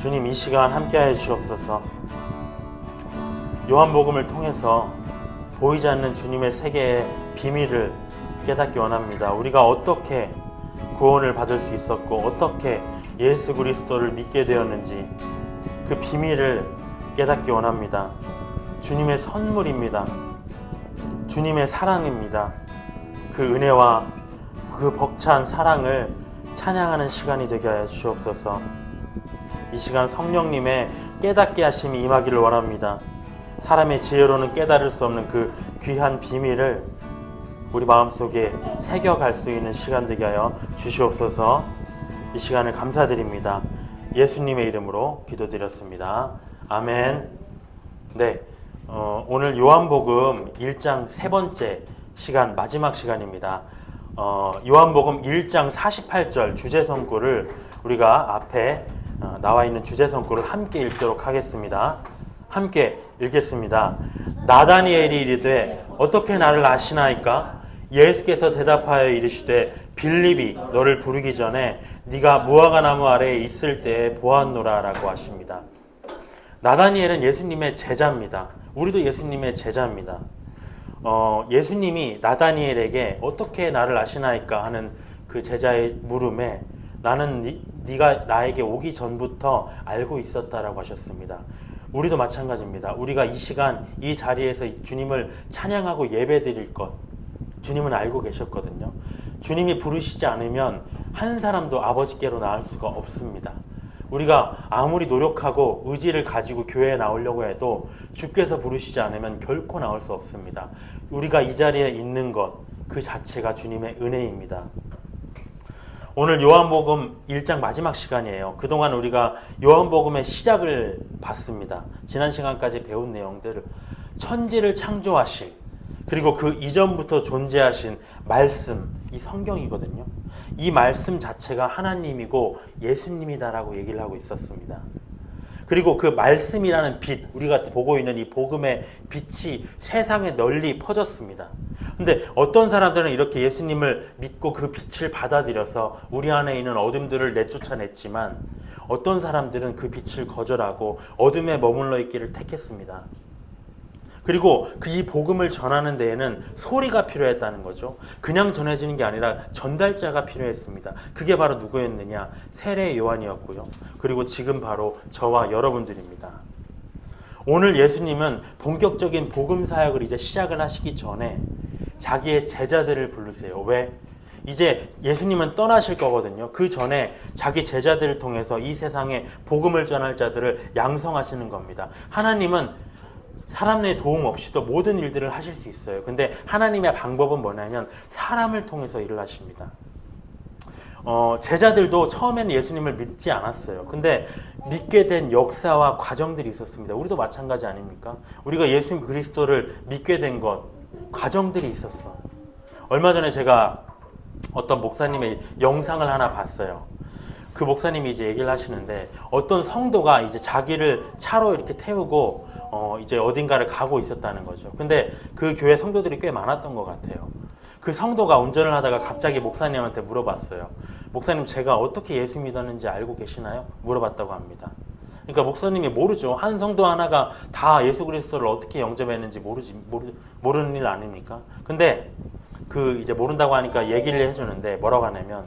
주님, 이 시간 함께하여 주옵소서. 요한복음을 통해서 보이지 않는 주님의 세계의 비밀을 깨닫기 원합니다. 우리가 어떻게 구원을 받을 수 있었고 어떻게 예수 그리스도를 믿게 되었는지 그 비밀을 깨닫기 원합니다. 주님의 선물입니다. 주님의 사랑입니다. 그 은혜와 그 벅찬 사랑을 찬양하는 시간이 되게 하여 주옵소서. 이 시간 성령님의 깨닫게 하심이 임하기를 원합니다. 사람의 지혜로는 깨달을 수 없는 그 귀한 비밀을 우리 마음속에 새겨갈 수 있는 시간 되게 하여 주시옵소서. 이 시간을 감사드립니다. 예수님의 이름으로 기도드렸습니다. 아멘. 네, 오늘 요한복음 1장 세 번째 시간, 마지막 시간입니다. 요한복음 1장 48절 주제성구를 우리가 앞에 나와 있는 주제성구를 함께 읽도록 하겠습니다. 함께 읽겠습니다. 나다니엘이 이르되 어떻게 나를 아시나이까? 예수께서 대답하여 이르시되 빌립이 너를 부르기 전에 네가 무화과 나무 아래에 있을 때에 보았노라 라고 하십니다. 나다니엘은 예수님의 제자입니다. 우리도 예수님의 제자입니다. 예수님이 나다니엘에게 어떻게 나를 아시나이까 하는 그 제자의 물음에 나는 네가 나에게 오기 전부터 알고 있었다라고 하셨습니다. 우리도 마찬가지입니다. 우리가 이 시간 이 자리에서 주님을 찬양하고 예배드릴 것 주님은 알고 계셨거든요. 주님이 부르시지 않으면 한 사람도 아버지께로 나올 수가 없습니다. 우리가 아무리 노력하고 의지를 가지고 교회에 나오려고 해도 주께서 부르시지 않으면 결코 나올 수 없습니다. 우리가 이 자리에 있는 것 그 자체가 주님의 은혜입니다. 오늘 요한복음 1장 마지막 시간이에요. 그동안 우리가 요한복음의 시작을 봤습니다. 지난 시간까지 배운 내용들을 천지를 창조하신 그리고 그 이전부터 존재하신 말씀, 이 성경이거든요. 이 말씀 자체가 하나님이고 예수님이다라고 얘기를 하고 있었습니다. 그리고 그 말씀이라는 빛, 우리가 보고 있는 이 복음의 빛이 세상에 널리 퍼졌습니다. 근데 어떤 사람들은 이렇게 예수님을 믿고 그 빛을 받아들여서 우리 안에 있는 어둠들을 내쫓아냈지만 어떤 사람들은 그 빛을 거절하고 어둠에 머물러 있기를 택했습니다. 그리고 이 복음을 전하는 데에는 소리가 필요했다는 거죠. 그냥 전해지는 게 아니라 전달자가 필요했습니다. 그게 바로 누구였느냐? 세례 요한이었고요. 그리고 지금 바로 저와 여러분들입니다. 오늘 예수님은 본격적인 복음 사역을 이제 시작을 하시기 전에 자기의 제자들을 부르세요. 왜? 이제 예수님은 떠나실 거거든요. 그 전에 자기 제자들을 통해서 이 세상에 복음을 전할 자들을 양성하시는 겁니다. 하나님은 사람의 도움 없이도 모든 일들을 하실 수 있어요. 근데 하나님의 방법은 뭐냐면 사람을 통해서 일을 하십니다. 제자들도 처음에는 예수님을 믿지 않았어요. 근데 믿게 된 역사와 과정들이 있었습니다. 우리도 마찬가지 아닙니까? 우리가 예수 그리스도를 믿게 된 것, 과정들이 있었어. 얼마 전에 제가 어떤 목사님의 영상을 하나 봤어요. 그 목사님이 이제 얘기를 하시는데 어떤 성도가 이제 자기를 차로 이렇게 태우고 이제 어딘가를 가고 있었다는 거죠. 근데 그 교회 성도들이 꽤 많았던 것 같아요. 그 성도가 운전을 하다가 갑자기 목사님한테 물어봤어요. 목사님, 제가 어떻게 예수 믿었는지 알고 계시나요? 물어봤다고 합니다. 그러니까 목사님이 모르죠. 한 성도 하나가 다 예수 그리스도를 어떻게 영접했는지 모르는 일 아닙니까? 근데 그 이제 모른다고 하니까 얘기를 해주는데 뭐라고 하냐면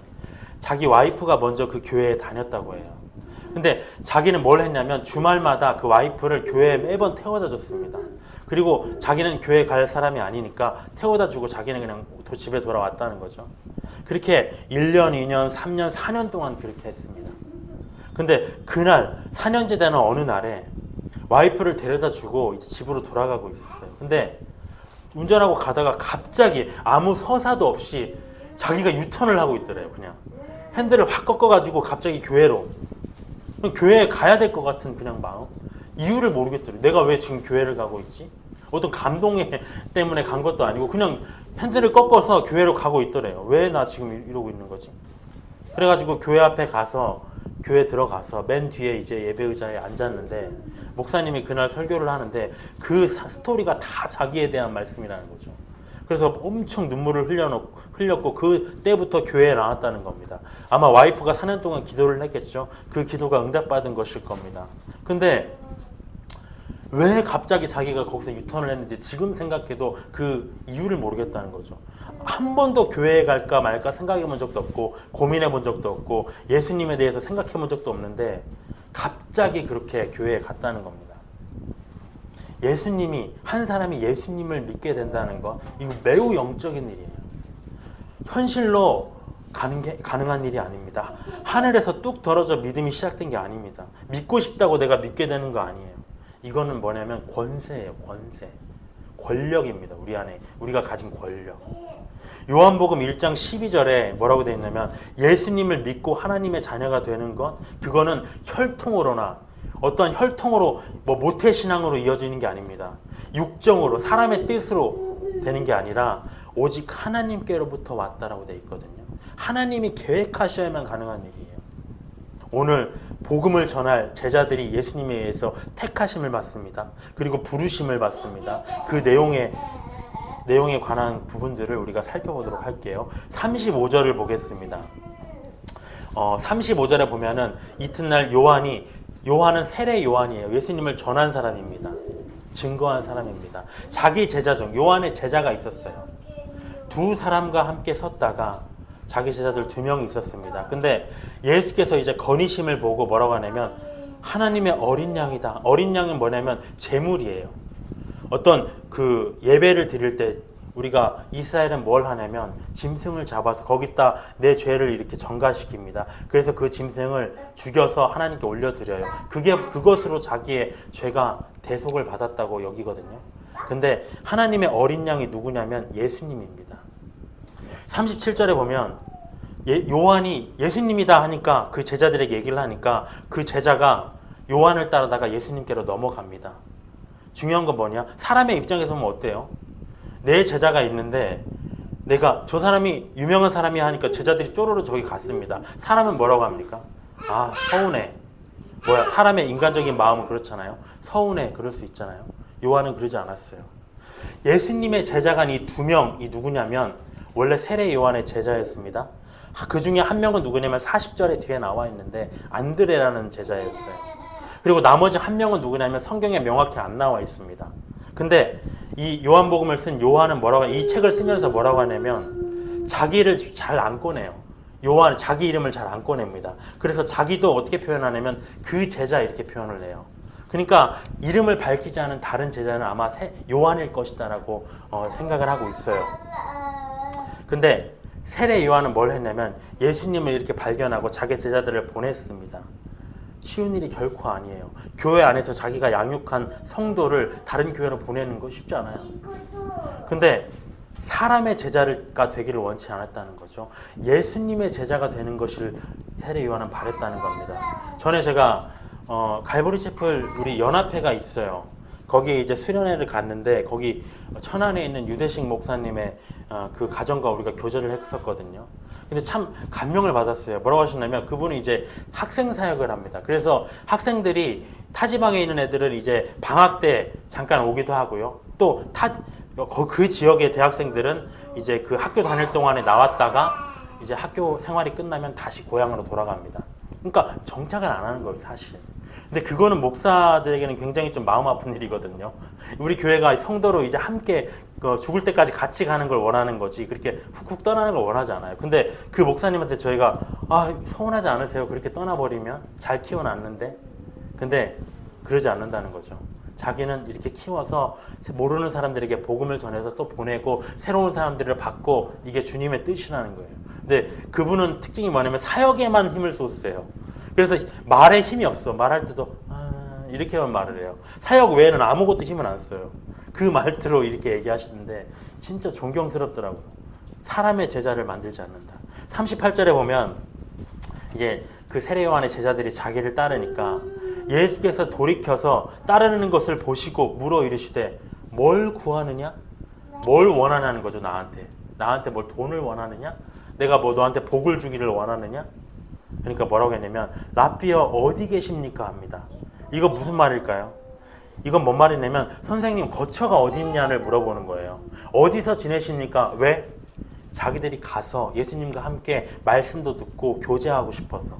자기 와이프가 먼저 그 교회에 다녔다고 해요. 근데 자기는 뭘 했냐면 주말마다 그 와이프를 교회에 매번 태워다 줬습니다. 그리고 자기는 교회 갈 사람이 아니니까 태워다 주고 자기는 그냥 집에 돌아왔다는 거죠. 그렇게 1년, 2년, 3년, 4년 동안 그렇게 했습니다. 근데 그날 4년째 되는 어느 날에 와이프를 데려다 주고 이제 집으로 돌아가고 있었어요. 근데 운전하고 가다가 갑자기 아무 서사도 없이 자기가 유턴을 하고 있더래요. 그냥 핸들을 확 꺾어가지고 갑자기 교회로, 교회에 가야 될 것 같은 그냥 마음, 이유를 모르겠더래요. 내가 왜 지금 교회를 가고 있지? 어떤 감동 때문에 간 것도 아니고 그냥 핸들을 꺾어서 교회로 가고 있더래요. 왜 나 지금 이러고 있는 거지? 그래가지고 교회 앞에 가서 교회 들어가서 맨 뒤에 이제 예배 의자에 앉았는데 목사님이 그날 설교를 하는데 그 스토리가 다 자기에 대한 말씀이라는 거죠. 그래서 엄청 눈물을 흘렸고 그 때부터 교회에 나왔다는 겁니다. 아마 와이프가 4년 동안 기도를 했겠죠. 그 기도가 응답받은 것일 겁니다. 근데 왜 갑자기 자기가 거기서 유턴을 했는지 지금 생각해도 그 이유를 모르겠다는 거죠. 한 번도 교회에 갈까 말까 생각해 본 적도 없고 고민해 본 적도 없고 예수님에 대해서 생각해 본 적도 없는데 갑자기 그렇게 교회에 갔다는 겁니다. 예수님이, 한 사람이 예수님을 믿게 된다는 거, 이거 매우 영적인 일이에요. 현실로 가능한 일이 아닙니다. 하늘에서 뚝 떨어져 믿음이 시작된 게 아닙니다. 믿고 싶다고 내가 믿게 되는 거 아니에요. 이거는 뭐냐면 권세예요. 권세. 권력입니다. 우리 안에 우리가 가진 권력. 요한복음 1장 12절에 뭐라고 되어 있냐면 예수님을 믿고 하나님의 자녀가 되는 것, 그거는 혈통으로나 어떤 혈통으로 모태신앙으로 이어지는 게 아닙니다. 육정으로 사람의 뜻으로 되는 게 아니라 오직 하나님께로부터 왔다라고 되어 있거든요. 하나님이 계획하셔야만 가능한 일이에요. 오늘 복음을 전할 제자들이 예수님에 의해서 택하심을 받습니다. 그리고 부르심을 받습니다. 그 내용에 관한 부분들을 우리가 살펴보도록 할게요. 35절을 보겠습니다. 35절에 보면은 이튿날 요한은 세례 요한이에요. 예수님을 전한 사람입니다. 증거한 사람입니다. 자기 제자 중 요한의 제자가 있었어요. 두 사람과 함께 섰다가 자기 제자들 2명이 있었습니다. 근데 예수께서 이제 건의심을 보고 뭐라고 하냐면 하나님의 어린 양이다. 어린 양은 뭐냐면 제물이에요. 어떤 그 예배를 드릴 때 우리가 이스라엘은 뭘 하냐면 짐승을 잡아서 거기다 내 죄를 이렇게 전가시킵니다. 그래서 그 짐승을 죽여서 하나님께 올려드려요. 그것으로 자기의 죄가 대속을 받았다고 여기거든요. 근데 하나님의 어린 양이 누구냐면 예수님입니다. 37절에 보면 요한이 예수님이다 하니까 그 제자들에게 얘기를 하니까 그 제자가 요한을 따르다가 예수님께로 넘어갑니다. 중요한 건 뭐냐? 사람의 입장에서 보면 어때요? 내 제자가 있는데 내가 저 사람이 유명한 사람이 하니까 제자들이 쪼로로 저기 갔습니다. 사람은 뭐라고 합니까? 아, 서운해. 사람의 인간적인 마음은 그렇잖아요. 서운해. 그럴 수 있잖아요. 요한은 그러지 않았어요. 예수님의 제자가 이 2명, 이 누구냐면 원래 세례 요한의 제자였습니다. 그 중에 한 명은 누구냐면 40절에 뒤에 나와 있는데 안드레라는 제자였어요. 그리고 나머지 한 명은 누구냐면 성경에 명확히 안 나와 있습니다. 근데 이 요한복음을 쓴 요한은 이 책을 쓰면서 뭐라고 하냐면 자기를 잘 안 꺼내요. 요한 자기 이름을 잘 안 꺼냅니다. 그래서 자기도 어떻게 표현하냐면 그 제자 이렇게 표현을 해요. 그러니까 이름을 밝히지 않은 다른 제자는 아마 요한일 것이다라고 생각을 하고 있어요. 근데 세례 요한은 뭘 했냐면 예수님을 이렇게 발견하고 자기 제자들을 보냈습니다. 쉬운 일이 결코 아니에요. 교회 안에서 자기가 양육한 성도를 다른 교회로 보내는 거 쉽지 않아요. 근데 사람의 제자가 되기를 원치 않았다는 거죠. 예수님의 제자가 되는 것을 세례 요한은 바랬다는 겁니다. 전에 제가 갈보리 채플 우리 연합회가 있어요. 거기에 이제 수련회를 갔는데 거기 천안에 있는 유대식 목사님의 그 가정과 우리가 교제를 했었거든요. 근데 참 감명을 받았어요. 뭐라고 하셨냐면 그분은 이제 학생 사역을 합니다. 그래서 학생들이 타지방에 있는 애들은 이제 방학 때 잠깐 오기도 하고요. 또 그 지역의 대학생들은 이제 그 학교 다닐 동안에 나왔다가 이제 학교 생활이 끝나면 다시 고향으로 돌아갑니다. 그러니까 정착을 안 하는 거예요, 사실. 근데 그거는 목사들에게는 굉장히 좀 마음 아픈 일이거든요. 우리 교회가 성도로 이제 함께 죽을 때까지 같이 가는 걸 원하는 거지 그렇게 훅훅 떠나는 걸 원하지 않아요. 근데 그 목사님한테 저희가 서운하지 않으세요? 그렇게 떠나버리면 잘 키워놨는데. 근데 그러지 않는다는 거죠. 자기는 이렇게 키워서 모르는 사람들에게 복음을 전해서 또 보내고 새로운 사람들을 받고 이게 주님의 뜻이라는 거예요. 근데 그분은 특징이 뭐냐면 사역에만 힘을 쏟으세요. 그래서 말에 힘이 없어. 말할 때도 이렇게만 말을 해요. 사역 외에는 아무것도 힘을 안 써요. 그 말투로 이렇게 얘기하시는데 진짜 존경스럽더라고요. 사람의 제자를 만들지 않는다. 38절에 보면 이제 그 세례 요한의 제자들이 자기를 따르니까 예수께서 돌이켜서 따르는 것을 보시고 물어 이르시되 뭘 구하느냐? 뭘 원하냐는 거죠. 나한테 뭘 돈을 원하느냐? 내가 너한테 복을 주기를 원하느냐? 그러니까 뭐라고 했냐면 라삐어 어디 계십니까? 합니다. 이거 무슨 말일까요? 이건 뭔 말이냐면 선생님 거처가 어디 있냐를 물어보는 거예요. 어디서 지내십니까? 왜? 자기들이 가서 예수님과 함께 말씀도 듣고 교제하고 싶어서.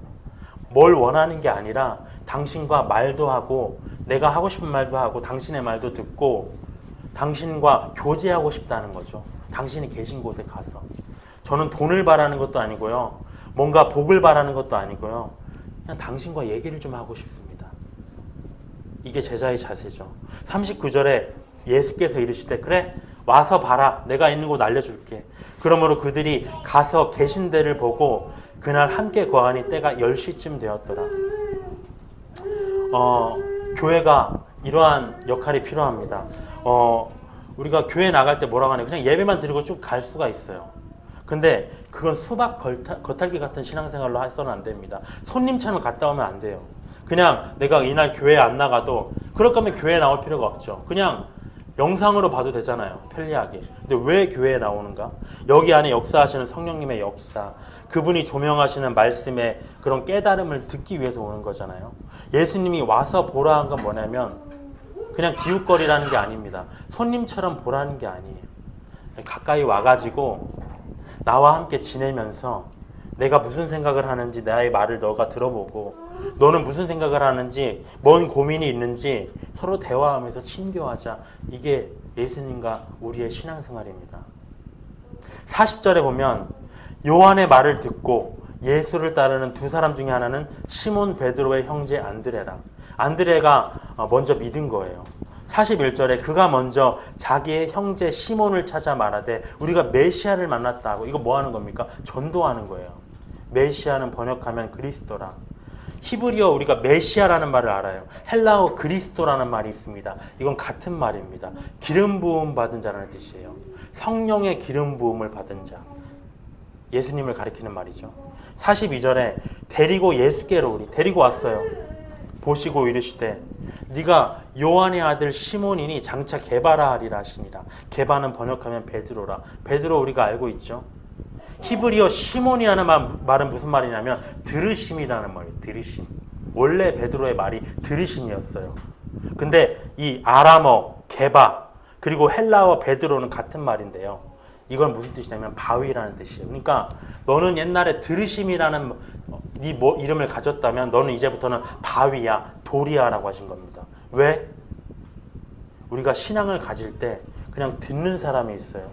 뭘 원하는 게 아니라 당신과 말도 하고 내가 하고 싶은 말도 하고 당신의 말도 듣고 당신과 교제하고 싶다는 거죠. 당신이 계신 곳에 가서. 저는 돈을 바라는 것도 아니고요. 뭔가 복을 바라는 것도 아니고요. 그냥 당신과 얘기를 좀 하고 싶습니다. 이게 제자의 자세죠. 39절에 예수께서 이르시되 그래 와서 봐라 내가 있는 곳 알려줄게. 그러므로 그들이 가서 계신 데를 보고 그날 함께 거하니 때가 10시쯤 되었더라. 교회가 이러한 역할이 필요합니다. 우리가 교회 나갈 때 뭐라고 하냐 그냥 예배만 드리고 쭉 갈 수가 있어요. 근데 그건 수박 겉핥기 같은 신앙생활로 해서는 안 됩니다. 손님처럼 갔다 오면 안 돼요. 그냥 내가 이날 교회 안 나가도 그럴 거면 교회 나올 필요가 없죠. 그냥 영상으로 봐도 되잖아요. 편리하게. 근데 왜 교회에 나오는가? 여기 안에 역사하시는 성령님의 역사, 그분이 조명하시는 말씀의 그런 깨달음을 듣기 위해서 오는 거잖아요. 예수님이 와서 보라 한 건 뭐냐면 그냥 기웃거리라는 게 아닙니다. 손님처럼 보라는 게 아니에요. 가까이 와가지고 나와 함께 지내면서 내가 무슨 생각을 하는지 나의 말을 너가 들어보고 너는 무슨 생각을 하는지 뭔 고민이 있는지 서로 대화하면서 친교하자. 이게 예수님과 우리의 신앙생활입니다. 40절에 보면 요한의 말을 듣고 예수를 따르는 두 사람 중에 하나는 시몬 베드로의 형제 안드레라. 안드레가 먼저 믿은 거예요. 41절에 그가 먼저 자기의 형제 시몬을 찾아 말하되 우리가 메시아를 만났다고. 이거 뭐 하는 겁니까? 전도하는 거예요. 메시아는 번역하면 그리스도라. 히브리어 우리가 메시아라는 말을 알아요. 헬라어 그리스도라는 말이 있습니다. 이건 같은 말입니다. 기름 부음 받은 자라는 뜻이에요. 성령의 기름 부음을 받은 자. 예수님을 가리키는 말이죠. 42절에 데리고 예수께로 오리. 데리고 왔어요. 보시고 이르시되 네가 요한의 아들 시몬이니 장차 게바라 하리라 하시니라. 게바는 번역하면 베드로라. 베드로 우리가 알고 있죠. 히브리어 시몬이라는 말은 무슨 말이냐면 들으심이라는 말이에요. 들으심. 원래 베드로의 말이 들으심이었어요. 근데 이 아람어 게바 그리고 헬라어 베드로는 같은 말인데요. 이건 무슨 뜻이냐면 바위라는 뜻이에요. 그러니까 너는 옛날에 들으심이라는 네 이름을 가졌다면 너는 이제부터는 바위야, 돌이야라고 하신 겁니다. 왜? 우리가 신앙을 가질 때 그냥 듣는 사람이 있어요.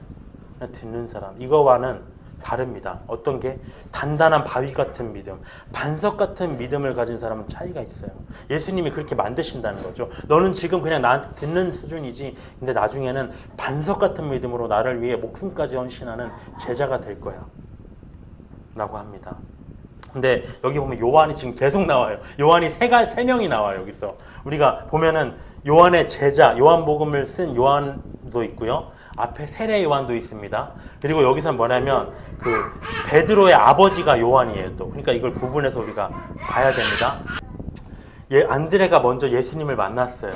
그냥 듣는 사람. 이거와는 다릅니다. 어떤 게? 단단한 바위 같은 믿음, 반석 같은 믿음을 가진 사람은 차이가 있어요. 예수님이 그렇게 만드신다는 거죠. 너는 지금 그냥 나한테 듣는 수준이지, 근데 나중에는 반석 같은 믿음으로 나를 위해 목숨까지 헌신하는 제자가 될 거야 라고 합니다. 근데 여기 보면 요한이 지금 계속 나와요. 요한이 세 명이 나와요. 여기서 우리가 보면은 요한의 제자, 요한복음을 쓴 요한도 있고요. 앞에 세례 요한도 있습니다. 그리고 여기서 뭐냐면 그 베드로의 아버지가 요한이에요. 또 그러니까 이걸 구분해서 우리가 봐야 됩니다. 안드레가 먼저 예수님을 만났어요.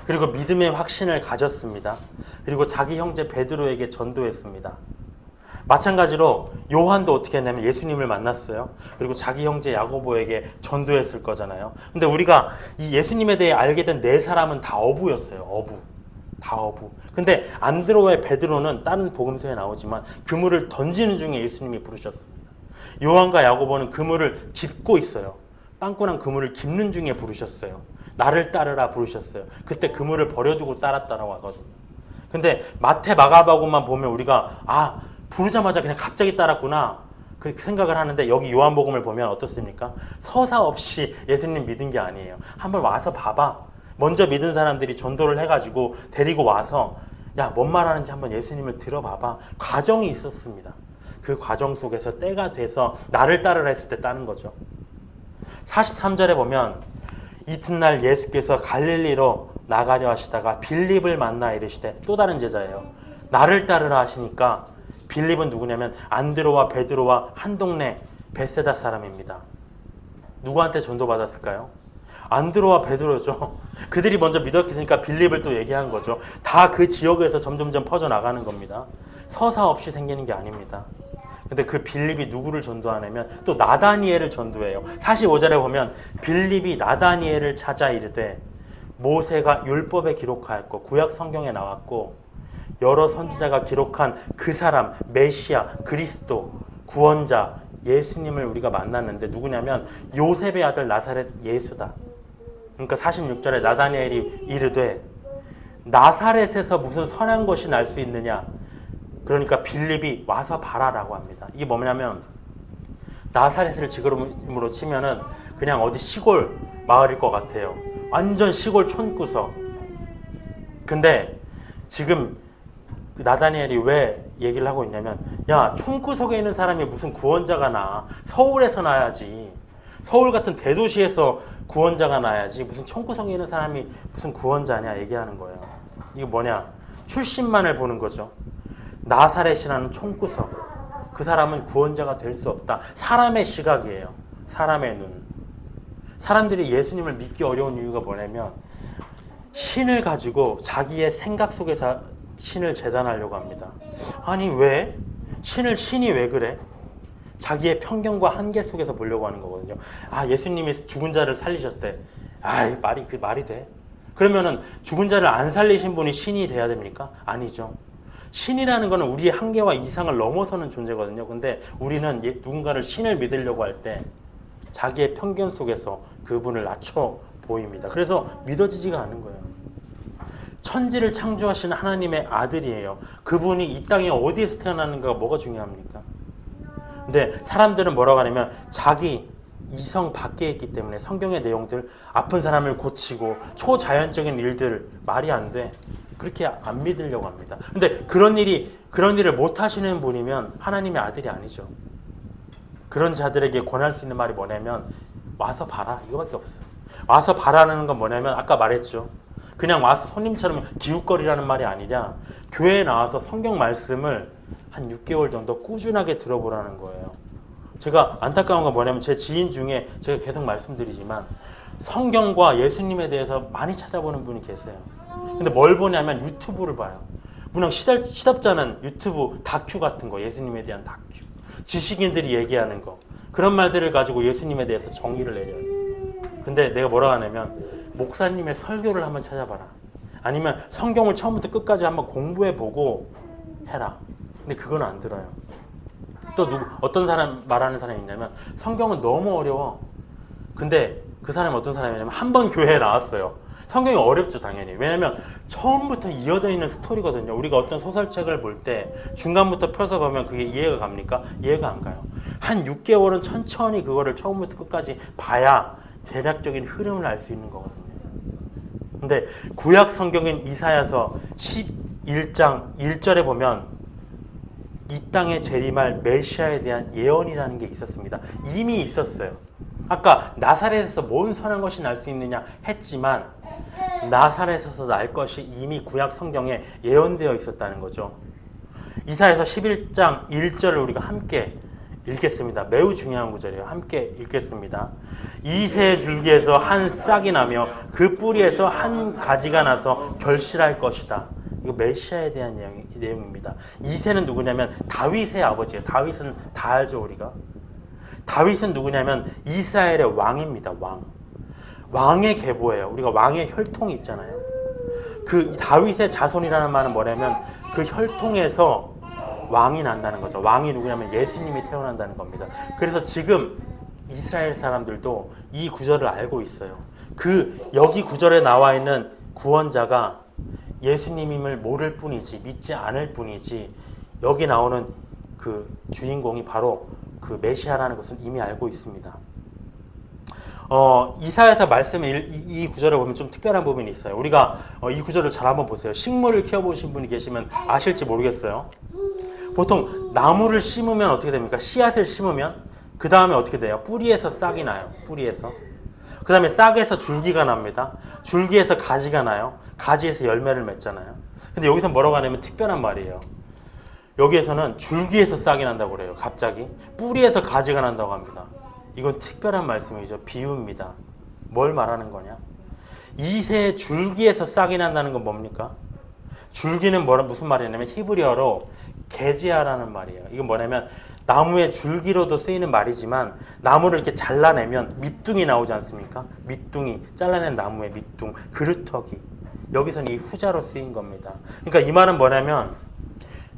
그리고 믿음의 확신을 가졌습니다. 그리고 자기 형제 베드로에게 전도했습니다. 마찬가지로 요한도 어떻게 했냐면 예수님을 만났어요. 그리고 자기 형제 야고보에게 전도했을 거잖아요. 근데 우리가 이 예수님에 대해 알게 된 네 사람은 다 어부였어요. 다 어부. 근데 안드로와 베드로는 다른 복음서에 나오지만 그물을 던지는 중에 예수님이 부르셨습니다. 요한과 야고보는 그물을 깁고 있어요. 빵꾸난 그물을 깁는 중에 부르셨어요. 나를 따르라 부르셨어요. 그때 그물을 버려두고 따랐다라고 하거든요. 근데 마태, 마가복음만 보면 우리가 부르자마자 그냥 갑자기 따랐구나 그 생각을 하는데 여기 요한복음을 보면 어떻습니까? 서사 없이 예수님 믿은 게 아니에요. 한번 와서 봐봐. 먼저 믿은 사람들이 전도를 해가지고 데리고 와서 뭔 말하는지 한번 예수님을 들어봐봐. 과정이 있었습니다. 그 과정 속에서 때가 돼서 나를 따르라 했을 때 따는 거죠. 43절에 보면 이튿날 예수께서 갈릴리로 나가려 하시다가 빌립을 만나 이르시되 또 다른 제자예요. 나를 따르라 하시니까 빌립은 누구냐면 안드로와 베드로와 한 동네 베세다 사람입니다. 누구한테 전도받았을까요? 안드로와 베드로죠. 그들이 먼저 믿었으니까 빌립을 또 얘기한 거죠. 다 그 지역에서 점점점 퍼져나가는 겁니다. 서사 없이 생기는 게 아닙니다. 근데 그 빌립이 누구를 전도하냐면 또 나다니엘을 전도해요. 45절에 보면 빌립이 나다니엘을 찾아 이르되 모세가 율법에 기록하였고 구약 성경에 나왔고 여러 선지자가 기록한 그 사람 메시아 그리스도 구원자 예수님을 우리가 만났는데 누구냐면 요셉의 아들 나사렛 예수다. 그러니까 46절에 나다니엘이 이르되 나사렛에서 무슨 선한 것이 날 수 있느냐. 그러니까 빌립이 와서 봐라라고 합니다. 이게 뭐냐면 나사렛을 지금으로 치면은 그냥 어디 시골 마을일 것 같아요. 완전 시골 촌구석. 근데 지금 나다니엘이 왜 얘기를 하고 있냐면 야, 촌구석에 있는 사람이 무슨 구원자가 나. 서울에서 나야지. 서울 같은 대도시에서 구원자가 나야지. 무슨 촌구석에 있는 사람이 무슨 구원자냐 얘기하는 거예요. 이게 뭐냐? 출신만을 보는 거죠. 나사렛이라는 촌구석. 그 사람은 구원자가 될 수 없다. 사람의 시각이에요. 사람의 눈. 사람들이 예수님을 믿기 어려운 이유가 뭐냐면 신을 가지고 자기의 생각 속에서 신을 재단하려고 합니다. 아니 왜? 신이 왜 그래? 자기의 편견과 한계 속에서 보려고 하는 거거든요. 아, 예수님이 죽은 자를 살리셨대. 아, 말이 돼? 그러면은 죽은 자를 안 살리신 분이 신이 돼야 됩니까? 아니죠. 신이라는 거는 우리의 한계와 이상을 넘어서는 존재거든요. 근데 우리는 누군가를 신을 믿으려고 할 때 자기의 편견 속에서 그분을 낮춰 보입니다. 그래서 믿어지지가 않는 거예요. 천지를 창조하신 하나님의 아들이에요. 그분이 이 땅에 어디에서 태어나는가가 뭐가 중요합니까? 근데 사람들은 뭐라고 하냐면 자기 이성 밖에 있기 때문에 성경의 내용들, 아픈 사람을 고치고 초자연적인 일들 말이 안 돼. 그렇게 안 믿으려고 합니다. 근데 그런 일을 못 하시는 분이면 하나님의 아들이 아니죠. 그런 자들에게 권할 수 있는 말이 뭐냐면 와서 봐라. 이거밖에 없어요. 와서 봐라는 건 뭐냐면 아까 말했죠. 그냥 와서 손님처럼 기웃거리라는 말이 아니라 교회에 나와서 성경 말씀을 한 6개월 정도 꾸준하게 들어보라는 거예요. 제가 안타까운 건 뭐냐면 제 지인 중에 제가 계속 말씀드리지만 성경과 예수님에 대해서 많이 찾아보는 분이 계세요. 근데 뭘 보냐면 유튜브를 봐요. 물론 시덥잖은 유튜브 다큐 같은 거, 예수님에 대한 다큐. 지식인들이 얘기하는 거. 그런 말들을 가지고 예수님에 대해서 정의를 내려요. 근데 내가 뭐라고 하냐면 목사님의 설교를 한번 찾아봐라. 아니면 성경을 처음부터 끝까지 한번 공부해보고 해라. 근데 그건 안 들어요. 또 어떤 사람 말하는 사람이 있냐면 성경은 너무 어려워. 근데 그 사람이 어떤 사람이냐면 한 번 교회에 나왔어요. 성경이 어렵죠, 당연히. 왜냐면 처음부터 이어져 있는 스토리거든요. 우리가 어떤 소설책을 볼 때 중간부터 펴서 보면 그게 이해가 갑니까? 이해가 안 가요. 한 6개월은 천천히 그거를 처음부터 끝까지 봐야 대략적인 흐름을 알 수 있는 거거든요. 근데 구약 성경인 이사야서 11장 1절에 보면 이 땅에 재림할 메시아에 대한 예언이라는 게 있었습니다. 이미 있었어요. 아까 나사렛에서 뭔 선한 것이 날 수 있느냐 했지만 나사렛에서 날 것이 이미 구약 성경에 예언되어 있었다는 거죠. 이사야서 11장 1절을 우리가 함께 읽겠습니다. 매우 중요한 구절이에요. 함께 읽겠습니다. 이새 줄기에서 한 싹이 나며 그 뿌리에서 한 가지가 나서 결실할 것이다. 이거 메시아에 대한 내용입니다. 이새는 누구냐면 다윗의 아버지예요. 다윗은 다 알죠, 우리가. 다윗은 누구냐면 이스라엘의 왕입니다. 왕의 계보예요. 우리가 왕의 혈통이 있잖아요. 그 다윗의 자손이라는 말은 뭐냐면 그 혈통에서 왕이 난다는 거죠. 왕이 누구냐면 예수님이 태어난다는 겁니다. 그래서 지금 이스라엘 사람들도 이 구절을 알고 있어요. 여기 구절에 나와 있는 구원자가 예수님임을 모를 뿐이지, 믿지 않을 뿐이지, 여기 나오는 그 주인공이 바로 그 메시아라는 것을 이미 알고 있습니다. 이사야서 말씀에 이 구절을 보면 좀 특별한 부분이 있어요. 우리가 이 구절을 잘 한번 보세요. 식물을 키워보신 분이 계시면 아실지 모르겠어요. 보통 나무를 심으면 어떻게 됩니까? 씨앗을 심으면 그 다음에 어떻게 돼요? 뿌리에서 싹이 나요. 뿌리에서. 그 다음에 싹에서 줄기가 납니다. 줄기에서 가지가 나요. 가지에서 열매를 맺잖아요. 근데 여기서 뭐라고 하냐면 특별한 말이에요. 여기에서는 줄기에서 싹이 난다고 그래요. 갑자기. 뿌리에서 가지가 난다고 합니다. 이건 특별한 말씀이죠. 비유입니다. 뭘 말하는 거냐? 이새 줄기에서 싹이 난다는 건 뭡니까? 줄기는 무슨 말이냐면 히브리어로 게지아라는 말이에요. 이건 뭐냐면 나무의 줄기로도 쓰이는 말이지만 나무를 이렇게 잘라내면 밑둥이 나오지 않습니까? 밑둥이, 잘라낸 나무의 밑둥, 그루터기. 여기서는 이 후자로 쓰인 겁니다. 그러니까 이 말은 뭐냐면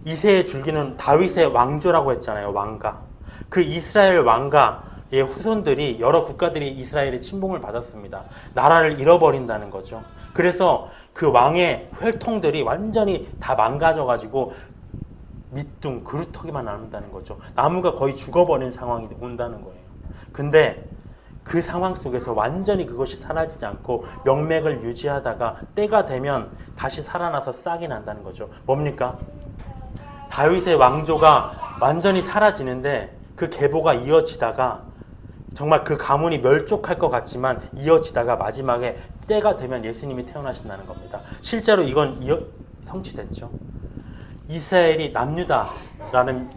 이새의 줄기는 다윗의 왕조라고 했잖아요. 왕가. 그 이스라엘 왕가의 후손들이 여러 국가들이 이스라엘의 침공을 받았습니다. 나라를 잃어버린다는 거죠. 그래서 그 왕의 혈통들이 완전히 다 망가져가지고 밑둥, 그루터기만 남는다는 거죠. 나무가 거의 죽어버린 상황이 온다는 거예요. 근데 그 상황 속에서 완전히 그것이 사라지지 않고 명맥을 유지하다가 때가 되면 다시 살아나서 싹이 난다는 거죠. 뭡니까? 다윗의 왕조가 완전히 사라지는데 그 계보가 이어지다가 정말 그 가문이 멸족할 것 같지만 이어지다가 마지막에 때가 되면 예수님이 태어나신다는 겁니다. 실제로 이건 성취됐죠. 이스라엘이 남유다라는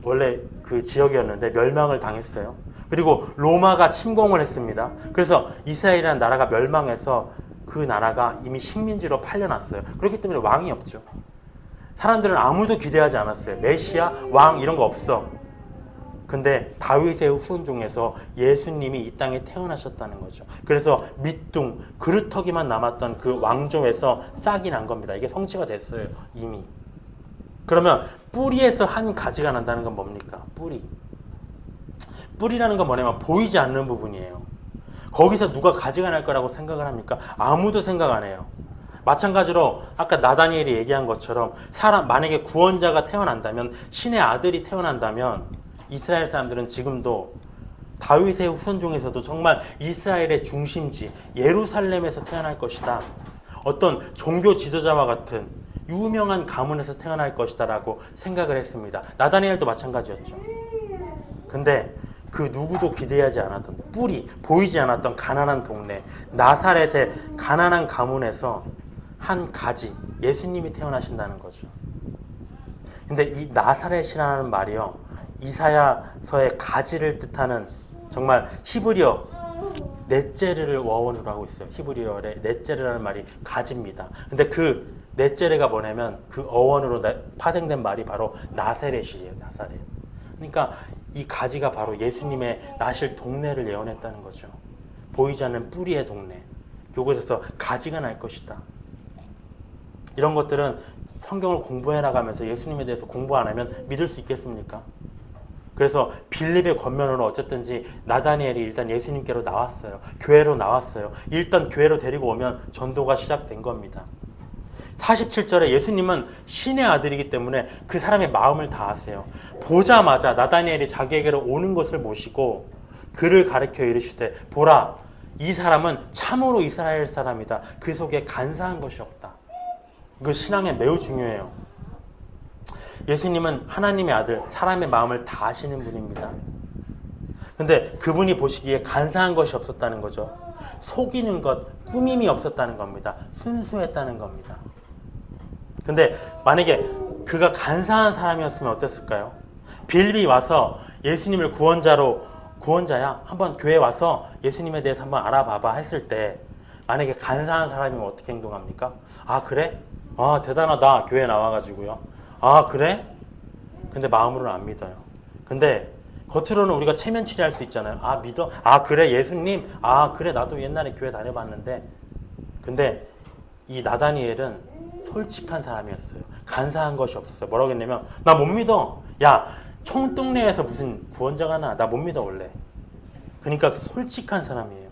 원래 그 지역이었는데 멸망을 당했어요. 그리고 로마가 침공을 했습니다. 그래서 이스라엘이라는 나라가 멸망해서 그 나라가 이미 식민지로 팔려났어요. 그렇기 때문에 왕이 없죠. 사람들은 아무도 기대하지 않았어요. 메시아, 왕 이런 거 없어. 근데 다윗의 후손 중에서 예수님이 이 땅에 태어나셨다는 거죠. 그래서 밑둥, 그루터기만 남았던 그 왕조에서 싹이 난 겁니다. 이게 성취가 됐어요. 이미. 그러면 뿌리에서 한 가지가 난다는 건 뭡니까? 뿌리. 뿌리라는 건 뭐냐면 보이지 않는 부분이에요. 거기서 누가 가지가 날 거라고 생각을 합니까? 아무도 생각 안 해요. 마찬가지로 아까 나다니엘이 얘기한 것처럼 만약에 구원자가 태어난다면, 신의 아들이 태어난다면 이스라엘 사람들은 지금도 다윗의 후손 중에서도 정말 이스라엘의 중심지 예루살렘에서 태어날 것이다. 어떤 종교 지도자와 같은 유명한 가문에서 태어날 것이다 라고 생각을 했습니다. 나다니엘도 마찬가지였죠. 근데 그 누구도 기대하지 않았던 뿌리, 보이지 않았던 가난한 동네 나사렛의 가난한 가문에서 한 가지 예수님이 태어나신다는 거죠. 근데 이 나사렛이라는 말이요, 이사야서의 가지를 뜻하는 정말 히브리어 넷제르를 원어로 하고 있어요. 히브리어의 넷제르라는 말이 가지입니다. 근데 그 넷제르가 뭐냐면 그 어원으로 파생된 말이 바로 나사렛이에요. 나사렛. 그러니까 이 가지가 바로 예수님의 나실 동네를 예언했다는 거죠. 보이지 않는 뿌리의 동네. 그곳에서 가지가 날 것이다. 이런 것들은 성경을 공부해 나가면서 예수님에 대해서 공부 안 하면 믿을 수 있겠습니까? 그래서 빌립의 권면으로 어쨌든지 나다니엘이 일단 예수님께로 나왔어요. 교회로 나왔어요. 일단 교회로 데리고 오면 전도가 시작된 겁니다. 47절에 예수님은 신의 아들이기 때문에 그 사람의 마음을 다 아세요. 보자마자 나다니엘이 자기에게로 오는 것을 모시고 그를 가리켜 이르시되 보라, 이 사람은 참으로 이스라엘 사람이다. 그 속에 간사한 것이 없다. 이거 신앙에 매우 중요해요. 예수님은 하나님의 아들, 사람의 마음을 다 아시는 분입니다. 근데 그분이 보시기에 간사한 것이 없었다는 거죠. 속이는 것, 꾸밈이 없었다는 겁니다. 순수했다는 겁니다. 근데 만약에 그가 간사한 사람이었으면 어땠을까요? 빌립이 와서 예수님을 구원자야, 한번 교회 와서 예수님에 대해서 한번 알아봐봐 했을 때 만약에 간사한 사람이면 어떻게 행동합니까? 아 그래? 아 대단하다, 교회 나와가지고요. 아 그래? 근데 마음으로는 안 믿어요. 근데 겉으로는 우리가 체면치레 할 수 있잖아요. 아 믿어? 아 그래 예수님? 아 그래 나도 옛날에 교회 다녀봤는데. 근데 이 나다니엘은 솔직한 사람이었어요. 간사한 것이 없었어요. 뭐라고 했냐면 나 못 믿어. 야 총동네에서 무슨 구원자가 나 못 믿어 원래. 그러니까 솔직한 사람이에요.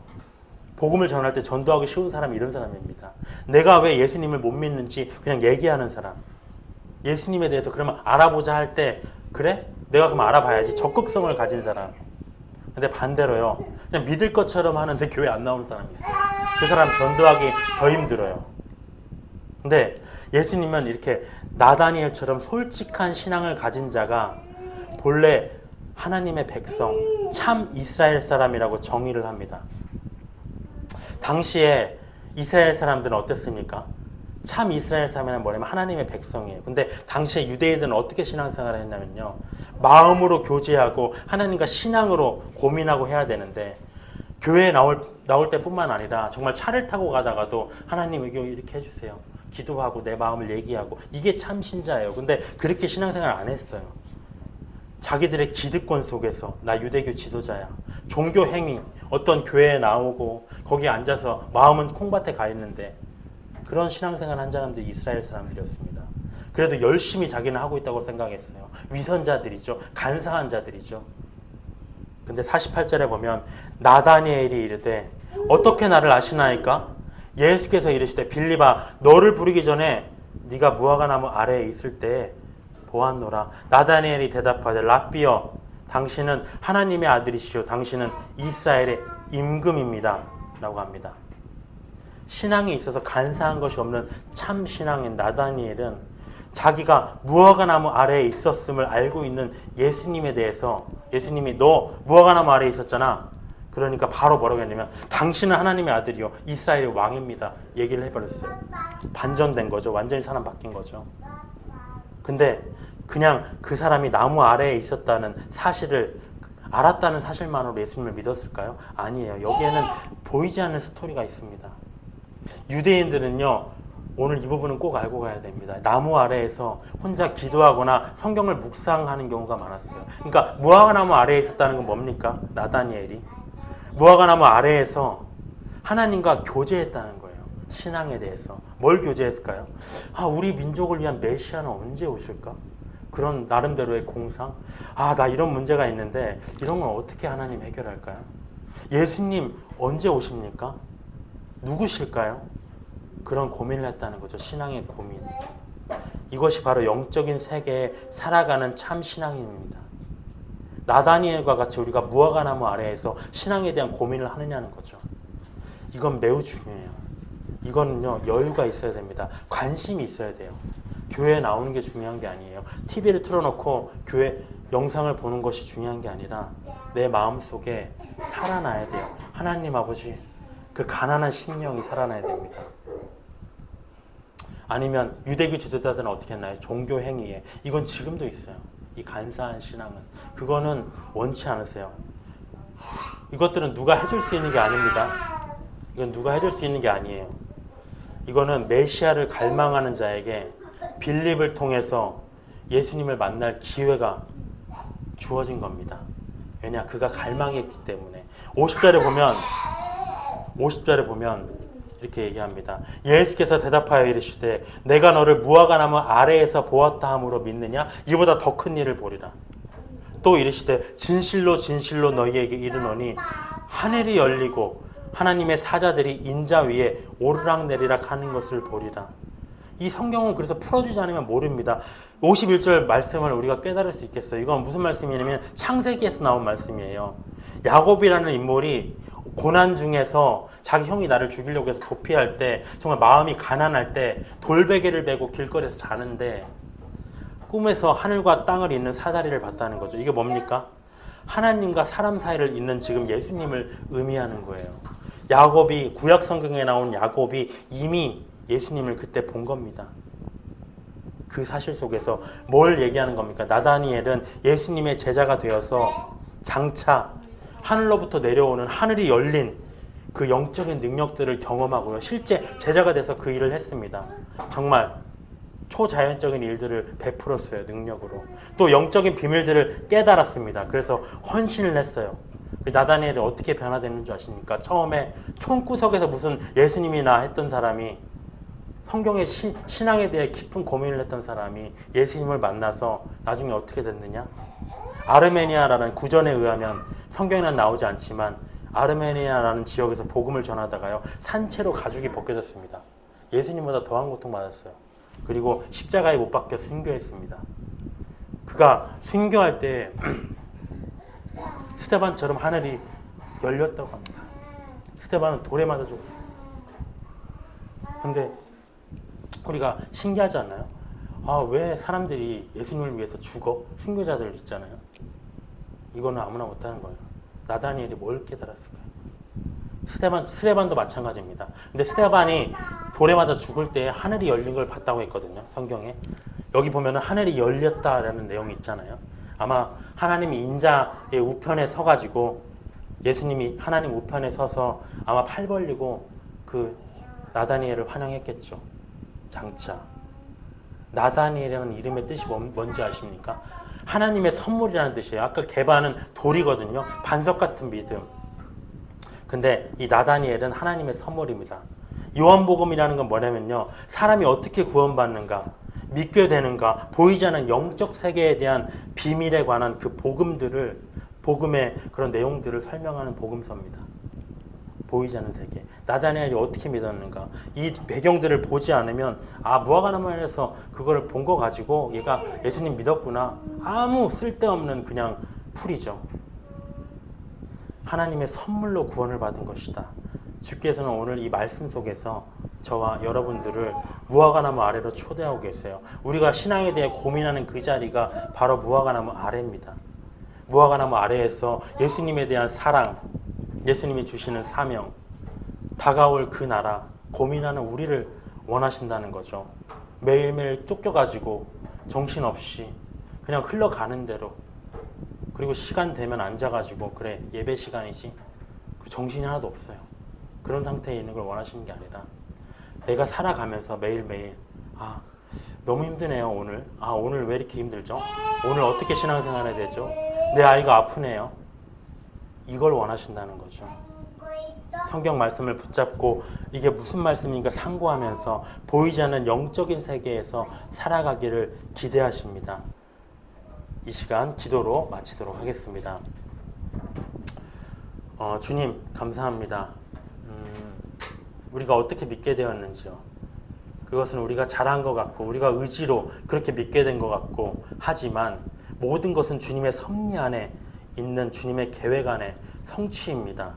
복음을 전할 때 전도하기 쉬운 사람이 이런 사람입니다. 내가 왜 예수님을 못 믿는지 그냥 얘기하는 사람. 예수님에 대해서 그러면 알아보자 할 때 그래? 내가 그럼 알아봐야지. 적극성을 가진 사람. 근데 반대로요. 그냥 믿을 것처럼 하는데 교회 안 나오는 사람이 있어요. 그 사람 전도하기 더 힘들어요. 근데 예수님은 이렇게 나다니엘처럼 솔직한 신앙을 가진 자가 본래 하나님의 백성, 참 이스라엘 사람이라고 정의를 합니다. 당시에 이스라엘 사람들은 어땠습니까? 참 이스라엘 사람이란 뭐냐면 하나님의 백성이에요. 근데 당시에 유대인들은 어떻게 신앙생활을 했냐면요. 마음으로 교제하고 하나님과 신앙으로 고민하고 해야 되는데 교회에 나올 때뿐만 아니라 정말 차를 타고 가다가도 하나님 이렇게 해주세요. 기도하고 내 마음을 얘기하고 이게 참 신자예요. 근데 그렇게 신앙생활 안 했어요. 자기들의 기득권 속에서 나 유대교 지도자야. 종교 행위, 어떤 교회에 나오고 거기에 앉아서 마음은 콩밭에 가 있는데 그런 신앙생활 한 사람들이 이스라엘 사람들이었습니다. 그래도 열심히 자기는 하고 있다고 생각했어요. 위선자들이죠. 간사한 자들이죠. 근데 48절에 보면 나다니엘이 이르되 어떻게 나를 아시나이까? 예수께서 이르시되 빌립아 너를 부르기 전에 네가 무화과나무 아래에 있을 때 보았노라. 나다니엘이 대답하되 랍비여 당신은 하나님의 아들이시오 당신은 이스라엘의 임금입니다 라고 합니다. 신앙에 있어서 간사한 것이 없는 참 신앙인 나다니엘은 자기가 무화과나무 아래에 있었음을 알고 있는 예수님에 대해서 예수님이 너 무화과나무 아래에 있었잖아. 그러니까 바로 뭐라고 했냐면 당신은 하나님의 아들이요 이스라엘의 왕입니다 얘기를 해버렸어요. 반전된 거죠. 완전히 사람 바뀐 거죠. 근데 그냥 그 사람이 나무 아래에 있었다는 사실을 알았다는 사실만으로 예수님을 믿었을까요? 아니에요. 여기에는 보이지 않는 스토리가 있습니다. 유대인들은요 오늘 이 부분은 꼭 알고 가야 됩니다. 나무 아래에서 혼자 기도하거나 성경을 묵상하는 경우가 많았어요. 그러니까 무화과나무 아래에 있었다는 건 뭡니까? 나다니엘이 무화과나무 아래에서 하나님과 교제했다는 거예요. 신앙에 대해서. 뭘 교제했을까요? 우리 민족을 위한 메시아는 언제 오실까? 그런 나름대로의 공상. 나 이런 문제가 있는데 이런 건 어떻게 하나님 해결할까요? 예수님 언제 오십니까? 누구실까요? 그런 고민을 했다는 거죠. 신앙의 고민. 이것이 바로 영적인 세계에 살아가는 참 신앙인입니다. 나다니엘과 같이 우리가 무화과나무 아래에서 신앙에 대한 고민을 하느냐는 거죠. 이건 매우 중요해요. 이거는요 여유가 있어야 됩니다. 관심이 있어야 돼요. 교회에 나오는 게 중요한 게 아니에요. TV를 틀어놓고 교회 영상을 보는 것이 중요한 게 아니라 내 마음속에 살아나야 돼요. 하나님 아버지 그 가난한 심령이 살아나야 됩니다. 아니면 유대교 지도자들은 어떻게 했나요? 종교 행위에. 이건 지금도 있어요. 이 간사한 신앙은. 그거는 원치 않으세요. 이것들은 누가 해줄 수 있는 게 아닙니다. 이건 누가 해줄 수 있는 게 아니에요. 이거는 메시아를 갈망하는 자에게 빌립을 통해서 예수님을 만날 기회가 주어진 겁니다. 왜냐? 그가 갈망했기 때문에. 50절에 보면 이렇게 얘기합니다. 예수께서 대답하여 이르시되 내가 너를 무화과나무 아래에서 보았다 함으로 믿느냐? 이보다 더 큰 일을 보리라. 또 이르시되 진실로 진실로 너희에게 이르노니 하늘이 열리고 하나님의 사자들이 인자 위에 오르락내리락 하는 것을 보리라. 이 성경은 그래서 풀어주지 않으면 모릅니다. 51절 말씀을 우리가 깨달을 수 있겠어요. 이건 무슨 말씀이냐면 창세기에서 나온 말씀이에요. 야곱이라는 인물이 고난 중에서 자기 형이 나를 죽이려고 해서 도피할 때 정말 마음이 가난할 때 돌베개를 메고 길거리에서 자는데 꿈에서 하늘과 땅을 잇는 사다리를 봤다는 거죠. 이게 뭡니까? 하나님과 사람 사이를 잇는 지금 예수님을 의미하는 거예요. 야곱이 구약 성경에 나온 야곱이 이미 예수님을 그때 본 겁니다. 그 사실 속에서 뭘 얘기하는 겁니까? 나다니엘은 예수님의 제자가 되어서 장차 하늘로부터 내려오는 하늘이 열린 그 영적인 능력들을 경험하고요. 실제 제자가 돼서 그 일을 했습니다. 정말 초자연적인 일들을 베풀었어요. 능력으로. 또 영적인 비밀들을 깨달았습니다. 그래서 헌신을 했어요. 나다니엘이 어떻게 변화되는 줄 아십니까? 처음에 총구석에서 무슨 예수님이나 했던 사람이 성경의 신앙에 대해 깊은 고민을 했던 사람이 예수님을 만나서 나중에 어떻게 됐느냐? 아르메니아라는 구전에 의하면 성경에는 나오지 않지만 아르메니아라는 지역에서 복음을 전하다가요 산채로 가죽이 벗겨졌습니다. 예수님보다 더한 고통받았어요. 그리고 십자가에 못 박혀 순교했습니다. 그가 순교할 때 스데반처럼 하늘이 열렸다고 합니다. 스데반은 돌에 맞아 죽었어요. 근데 우리가 신기하지 않나요? 왜 사람들이 예수님을 위해서 죽어? 순교자들 있잖아요. 이거는 아무나 못하는 거예요. 나다니엘이 뭘 깨달았을까요? 스데반도 마찬가지입니다. 근데 스데반이 돌에 맞아 죽을 때 하늘이 열린 걸 봤다고 했거든요. 성경에. 여기 보면은 하늘이 열렸다라는 내용이 있잖아요. 아마 하나님이 인자의 우편에 서가지고 예수님이 하나님 우편에 서서 아마 팔 벌리고 그 나다니엘을 환영했겠죠. 장차. 나다니엘이라는 이름의 뜻이 뭔지 아십니까? 하나님의 선물이라는 뜻이에요. 아까 게바는 돌이거든요. 반석 같은 믿음. 근데 이 나다니엘은 하나님의 선물입니다. 요한복음이라는 건 뭐냐면요, 사람이 어떻게 구원받는가, 믿게 되는가, 보이지 않는 영적 세계에 대한 비밀에 관한 그 복음의 그런 내용들을 설명하는 복음서입니다. 보이지 않는 세계. 나다니엘이 어떻게 믿었는가. 이 배경들을 보지 않으면 무화과나무에서 그거를 본 거 가지고 얘가 예수님 믿었구나. 아무 쓸데없는 그냥 풀이죠. 하나님의 선물로 구원을 받은 것이다. 주께서는 오늘 이 말씀 속에서 저와 여러분들을 무화과나무 아래로 초대하고 계세요. 우리가 신앙에 대해 고민하는 그 자리가 바로 무화과나무 아래입니다. 무화과나무 아래에서 예수님에 대한 사랑, 예수님이 주시는 사명, 다가올 그 나라, 고민하는 우리를 원하신다는 거죠. 매일매일 쫓겨가지고 정신없이 그냥 흘러가는 대로, 그리고 시간 되면 앉아가지고 그래 예배 시간이지, 정신이 하나도 없어요. 그런 상태에 있는 걸 원하시는 게 아니라 내가 살아가면서 매일매일 너무 힘드네요 오늘. 오늘 왜 이렇게 힘들죠? 오늘 어떻게 신앙생활 해야 되죠? 내 아이가 아프네요. 이걸 원하신다는 거죠. 성경 말씀을 붙잡고 이게 무슨 말씀인가 상고하면서 보이지 않는 영적인 세계에서 살아가기를 기대하십니다. 이 시간 기도로 마치도록 하겠습니다. 주님 감사합니다. 우리가 어떻게 믿게 되었는지요. 그것은 우리가 잘한 것 같고 우리가 의지로 그렇게 믿게 된 것 같고 하지만 모든 것은 주님의 섭리 안에 있는 주님의 계획 안에 성취입니다.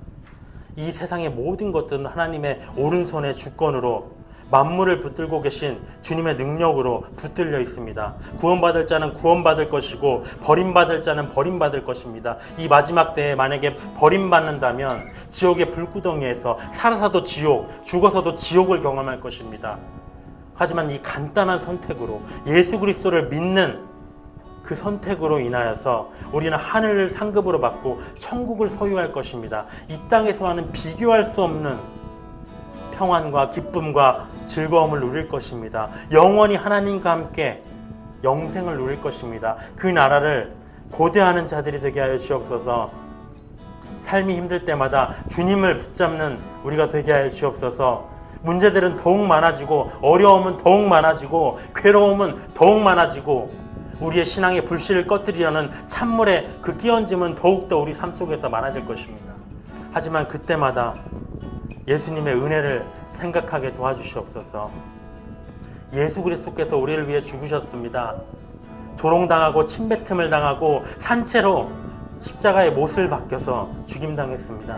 이 세상의 모든 것들은 하나님의 오른손의 주권으로 만물을 붙들고 계신 주님의 능력으로 붙들려 있습니다. 구원받을 자는 구원받을 것이고 버림받을 자는 버림받을 것입니다. 이 마지막 때에 만약에 버림받는다면 지옥의 불구덩이에서 살아서도 지옥, 죽어서도 지옥을 경험할 것입니다. 하지만 이 간단한 선택으로 예수 그리스도를 믿는 그 선택으로 인하여서 우리는 하늘을 상급으로 받고 천국을 소유할 것입니다. 이 땅에서와는 비교할 수 없는 평안과 기쁨과 즐거움을 누릴 것입니다. 영원히 하나님과 함께 영생을 누릴 것입니다. 그 나라를 고대하는 자들이 되게 하여 주옵소서. 삶이 힘들 때마다 주님을 붙잡는 우리가 되게 하여 주옵소서. 문제들은 더욱 많아지고 어려움은 더욱 많아지고 괴로움은 더욱 많아지고 우리의 신앙의 불씨를 꺼뜨리려는 찬물의 그 끼얹음은 더욱더 우리 삶 속에서 많아질 것입니다. 하지만 그때마다 예수님의 은혜를 생각하게 도와주시옵소서. 예수 그리스도께서 우리를 위해 죽으셨습니다. 조롱당하고 침뱉음을 당하고 산채로 십자가의 못을 박혀서 죽임당했습니다.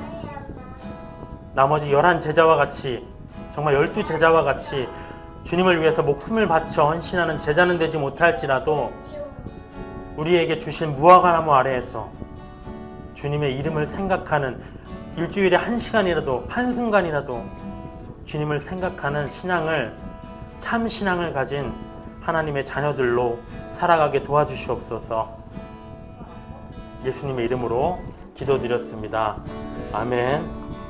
나머지 11제자와 같이, 정말 12제자와 같이 주님을 위해서 목숨을 바쳐 헌신하는 제자는 되지 못할지라도 우리에게 주신 무화과나무 아래에서 주님의 이름을 생각하는 일주일에 1시간이라도 한순간이라도 주님을 생각하는 신앙을, 참 신앙을 가진 하나님의 자녀들로 살아가게 도와주시옵소서. 예수님의 이름으로 기도드렸습니다. 아멘.